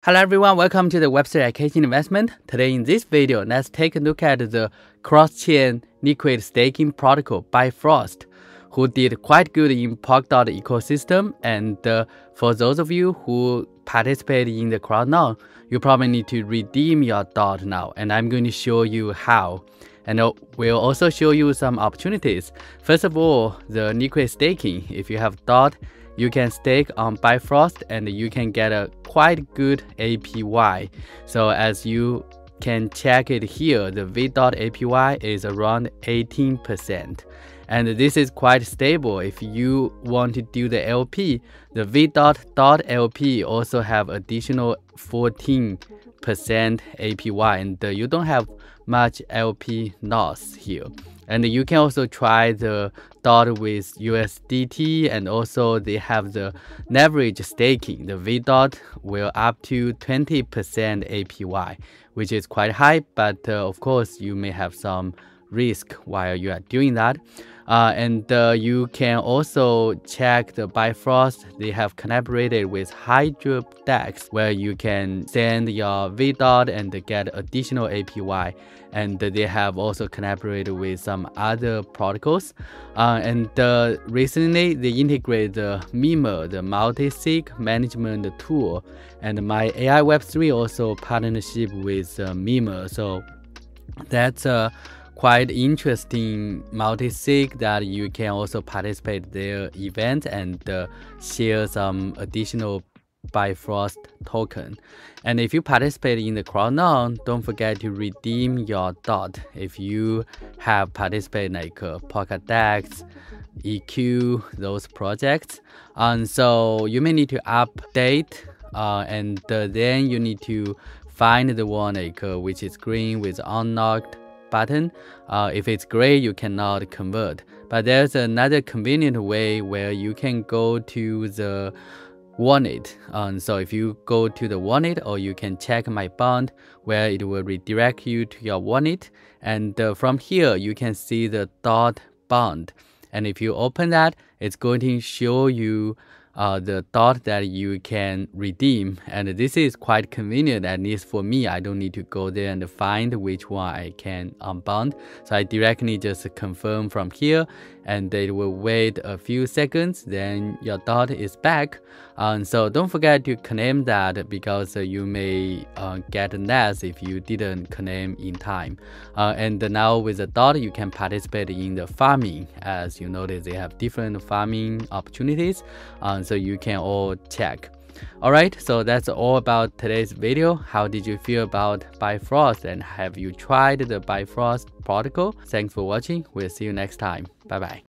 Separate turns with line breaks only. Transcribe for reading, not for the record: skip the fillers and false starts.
Hello everyone, welcome to the Web3 Education Investment. Today in this video, let's take a look at the cross-chain liquid staking protocol Bifrost, who did quite good in Polkadot ecosystem. And for those of you who participate in the crowd now, you probably need to redeem your DOT now, and I'm going to show you how. And we'll also show you some opportunities. First of all, the liquid staking. If you have DOT, you can stake on Bifrost and you can get a quite good APY. So as you can check it here, the V.dot APY is around 18%. And this is quite stable. If you want to do the LP, the V.dot LP also have additional 14% APY, and you don't have much LP loss here. And you can also try the DOT with USDT, and also they have the leverage staking. The V.dot will up to 20% APY, which is quite high, but of course you may have some risk while you are doing that. And you can also check the Bifrost. They have collaborated with HydroDex, where you can send your V.dot and get additional APY. And they have also collaborated with some other protocols. And recently they integrate the Mimo, the multi-sig management tool. And my AI Web3 also partnership with Mimo. So that's quite interesting multi-sig that you can also participate their event and share some additional Bifrost token. And if you participate in the crowd now, don't forget to redeem your DOT if you have participated like Polkadot, EQ, those projects. And so you may need to update and then you need to find the one like which is green with unlocked button. If it's gray, you cannot convert. But there's another convenient way where you can go to the wallet. So if you go to the wallet, or you can check my bond, where it will redirect you to your wallet. And from here, you can see the DOT bond. And if you open that, it's going to show you the DOT that you can redeem. And this is quite convenient, at least for me. I don't need to go there and find which one I can unbound. So I directly just confirm from here, and it will wait a few seconds, then your DOT is back. So don't forget to claim that, because you may get less if you didn't claim in time. And now with the DOT, you can participate in the farming. As you notice, they have different farming opportunities. So you can all check. Alright, so that's all about today's video. How did you feel about Bifrost, and have you tried the Bifrost protocol? Thanks for watching. We'll see you next time. Bye bye.